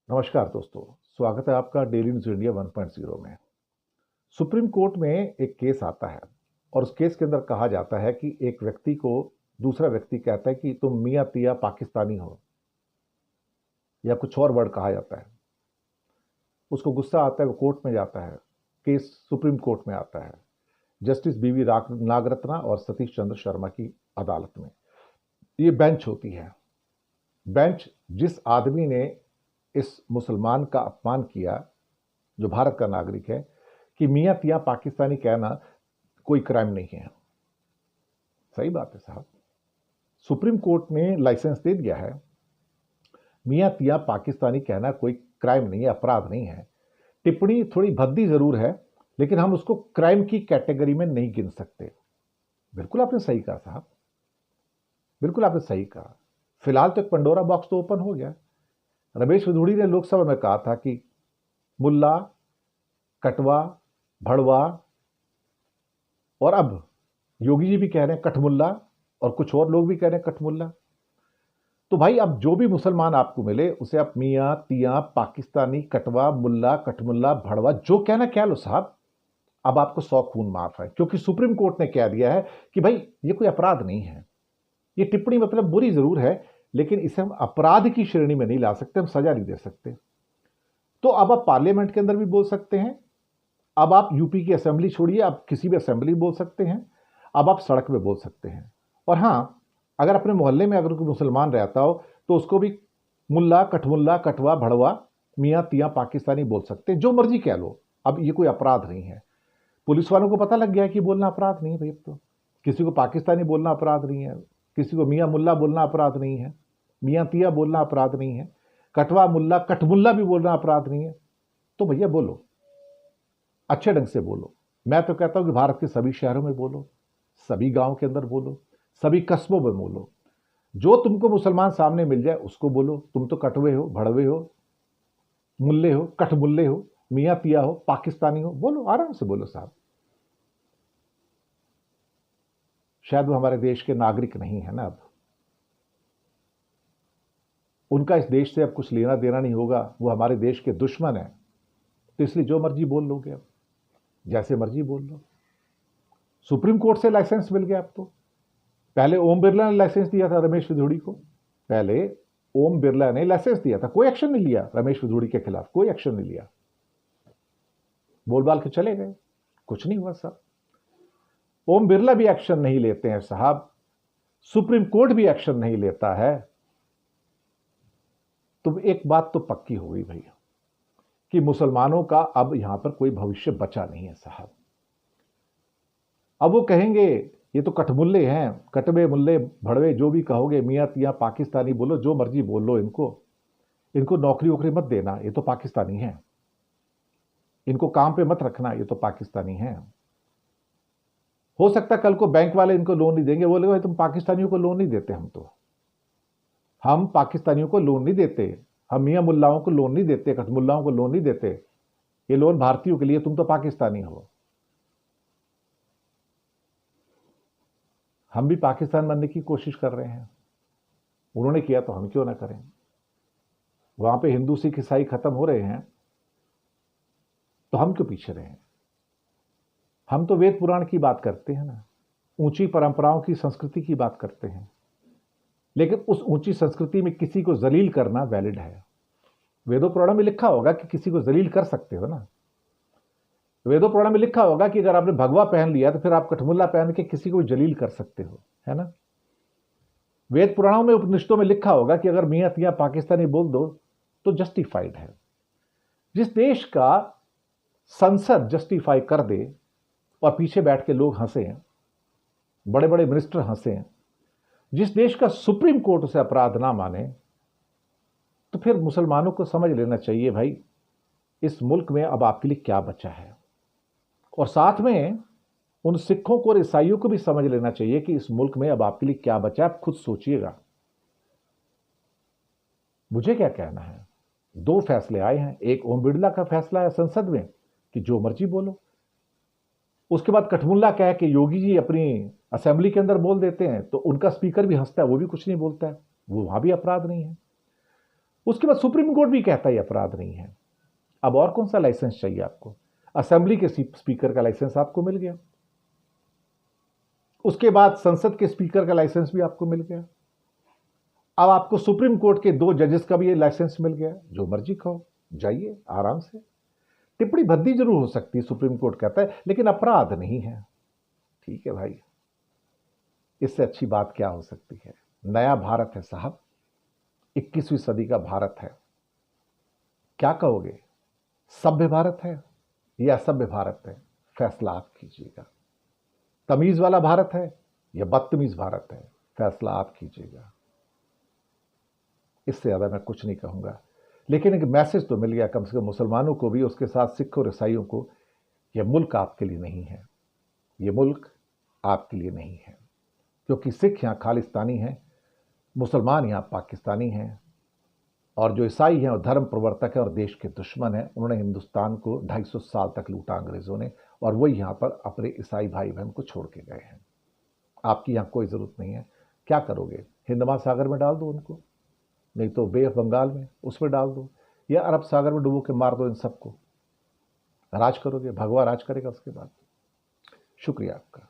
नमस्कार दोस्तों। स्वागत है आपका डेली न्यूज इंडिया 1.0 में। सुप्रीम कोर्ट में एक केस आता है और उस केस के अंदर कहा जाता है कि एक व्यक्ति को दूसरा व्यक्ति कहता है कि तुम मियाँ तिया पाकिस्तानी हो, या कुछ और वर्ड कहा जाता है। उसको गुस्सा आता है, वो कोर्ट में जाता है। केस सुप्रीम कोर्ट में आता है, जस्टिस बीवी नागरत्ना और सतीश चंद्र शर्मा की अदालत में। ये बेंच होती है। बेंच जिस आदमी ने इस मुसलमान का अपमान किया, जो भारत का नागरिक है, कि मियाँ तिया पाकिस्तानी कहना कोई क्राइम नहीं है। सही बात है साहब, सुप्रीम कोर्ट ने लाइसेंस दे दिया है। मियाँ तिया पाकिस्तानी कहना कोई क्राइम नहीं है, अपराध नहीं है। टिप्पणी थोड़ी भद्दी जरूर है, लेकिन हम उसको क्राइम की कैटेगरी में नहीं गिन सकते। बिल्कुल आपने सही कहा साहब, बिल्कुल आपने सही कहा। फिलहाल तो एक पंडोरा बॉक्स तो ओपन हो गया। रमेश विधुड़ी ने लोकसभा में कहा था कि मुल्ला, कटवा, भड़वा, और अब योगी जी भी कह रहे हैं कठमुल्ला, और कुछ और लोग भी कह रहे हैं कठमुल्ला। तो भाई अब जो भी मुसलमान आपको मिले उसे आप मियाँ तिया पाकिस्तानी, कटवा, मुल्ला, कठमुल्ला, भड़वा जो कहना कह लो साहब। अब आपको 100 खून माफ है, क्योंकि सुप्रीम कोर्ट ने कह दिया है कि भाई ये कोई अपराध नहीं है। ये टिप्पणी मतलब बुरी जरूर है, लेकिन इसे हम अपराध की श्रेणी में नहीं ला सकते, हम सजा नहीं दे सकते। तो अब आप पार्लियामेंट के अंदर भी बोल सकते हैं, अब आप यूपी की असेंबली छोड़िए, आप किसी भी असेंबली बोल सकते हैं, अब आप सड़क पे बोल सकते हैं। और हाँ, अगर अपने मोहल्ले में अगर कोई मुसलमान रहता हो तो उसको भी मुल्ला, कठमुल्ला, कटवा, भड़वा, मियाँ तिया पाकिस्तानी बोल सकते हैं, जो मर्जी कह लो। अब ये कोई अपराध नहीं है। पुलिस वालों को पता लग गया है कि बोलना अपराध नहीं है भाई। अब तो किसी को पाकिस्तानी बोलना अपराध नहीं है, किसी को मियाँ मुल्ला बोलना अपराध नहीं है, मियाँ तिया बोलना अपराध नहीं है, कटवा, मुल्ला, कठमुल्ला भी बोलना अपराध नहीं है। तो भैया बोलो, अच्छे ढंग से बोलो। मैं तो कहता हूं कि भारत के सभी शहरों में बोलो, सभी गांव के अंदर बोलो, सभी कस्बों में बोलो। जो तुमको मुसलमान सामने मिल जाए उसको बोलो। तुम तो कटवे हो, भड़वे हो, मुल्ले हो, कठमुल्ले हो, मियाँ तिया हो, पाकिस्तानी हो, बोलो, आराम से बोलो साहब। शायद वो हमारे देश के नागरिक नहीं है ना अब, उनका इस देश से अब कुछ लेना देना नहीं होगा, वो हमारे देश के दुश्मन है। तो इसलिए जो मर्जी बोल लोगे, अब जैसे मर्जी बोल लो। सुप्रीम कोर्ट से लाइसेंस मिल गया अब तो। पहले ओम बिरला ने लाइसेंस दिया था रमेश विधुड़ी को, पहले ओम बिरला ने लाइसेंस दिया था, कोई एक्शन नहीं लिया रमेश विधुड़ी के खिलाफ, कोई एक्शन नहीं लिया, बोल बाल के चले गए, कुछ नहीं हुआ साहब। ओम बिरला भी एक्शन नहीं लेते हैं साहब, सुप्रीम कोर्ट भी एक्शन नहीं लेता है। तो एक बात तो पक्की हो गई भैया कि मुसलमानों का अब यहां पर कोई भविष्य बचा नहीं है साहब। अब वो कहेंगे ये तो कठमुल्ले हैं, कटवे, मुल्ले, भड़वे, जो भी कहोगे, मियाँ तिया पाकिस्तानी बोलो, जो मर्जी बोल लो। इनको इनको नौकरी वोकरी मत देना, ये तो पाकिस्तानी है। इनको काम पे मत रखना, ये तो पाकिस्तानी है। हो सकता है कल को बैंक वाले इनको लोन नहीं देंगे, बोले भाई तुम पाकिस्तानियों को लोन नहीं देते। हम पाकिस्तानियों को लोन नहीं देते, हम मियाँ मुल्लाओं को लोन नहीं देते, कठमुल्लाओं को लोन नहीं देते, ये लोन भारतीयों के लिए, तुम तो पाकिस्तानी हो। हम भी पाकिस्तान बनने की कोशिश कर रहे हैं, उन्होंने किया तो हम क्यों ना करें। वहां पे हिंदू सिख ईसाई खत्म हो रहे हैं तो हम क्यों पीछे रहे। हम तो वेद पुराण की बात करते हैं ना, ऊंची परंपराओं की, संस्कृति की बात करते हैं। लेकिन उस ऊंची संस्कृति में किसी को जलील करना वैलिड है। वेदों पुराणों में लिखा होगा कि किसी को जलील कर सकते हो ना। वेदों पुराण में लिखा होगा कि अगर आपने भगवा पहन लिया तो फिर आप कठमुल्ला पहन के किसी को जलील कर सकते हो, है ना। वेद पुराणों में, उपनिषदों में लिखा होगा कि अगर मियाँ तिया पाकिस्तानी बोल दो तो जस्टिफाइड है। जिस देश का संसद जस्टिफाई कर दे और पीछे बैठ के लोग हंसे, बड़े बड़े मिनिस्टर हंसे, जिस देश का सुप्रीम कोर्ट उसे अपराध ना माने, तो फिर मुसलमानों को समझ लेना चाहिए भाई इस मुल्क में अब आपके लिए क्या बचा है। और साथ में उन सिखों को और ईसाइयों को भी समझ लेना चाहिए कि इस मुल्क में अब आपके लिए क्या बचा है। आप खुद सोचिएगा। मुझे क्या कहना है, 2 फैसले आए हैं। एक ओम बिड़ला का फैसला है संसद में कि जो मर्जी बोलो, उसके बाद कठमुल्ला क्या है कि योगी जी अपनी असेंबली के अंदर बोल देते हैं तो उनका स्पीकर भी हंसता है, वो भी कुछ नहीं बोलता है, वो वहां भी अपराध नहीं है। उसके बाद सुप्रीम कोर्ट भी कहता है अपराध नहीं है। अब और कौन सा लाइसेंस चाहिए आपको? असेंबली के स्पीकर का लाइसेंस आपको मिल गया, उसके बाद संसद के स्पीकर का लाइसेंस भी आपको मिल गया, अब आपको सुप्रीम कोर्ट के 2 जजेस का भी ये लाइसेंस मिल गया। जो मर्जी खाओ, जाइए आराम से। टिप्पणी भद्दी जरूर हो सकती है, सुप्रीम कोर्ट कहता है, लेकिन अपराध नहीं है। ठीक है भाई, इससे अच्छी बात क्या हो सकती है? नया भारत है साहब, 21वीं सदी का भारत है। क्या कहोगे, सभ्य भारत है या असभ्य भारत है? फैसला आप कीजिएगा। तमीज वाला भारत है या बदतमीज भारत है? फैसला आप कीजिएगा। इससे ज्यादा मैं कुछ नहीं कहूंगा, लेकिन एक मैसेज तो मिल गया कम से कम मुसलमानों को भी, उसके साथ सिख और ईसाइयों को। यह मुल्क आपके लिए नहीं है, यह मुल्क आपके लिए नहीं है, क्योंकि सिख यहां खालिस्तानी हैं, मुसलमान यहां पाकिस्तानी हैं, और जो ईसाई हैं वो धर्म प्रवर्तक है और देश के दुश्मन हैं। उन्होंने हिंदुस्तान को 250 साल तक लूटा अंग्रेजों ने, और वही यहां पर अपने ईसाई भाई बहन को छोड़ के गए हैं। आपकी यहां कोई जरूरत नहीं है। क्या करोगे? हिंद महासागर में डाल दो उनको, नहीं तो बे ऑफ बंगाल में उसमें डाल दो, या अरब सागर में डुबो के मार दो। इन सबको राज करोगे, भगवा राज करेगा उसके बाद। शुक्रिया आपका।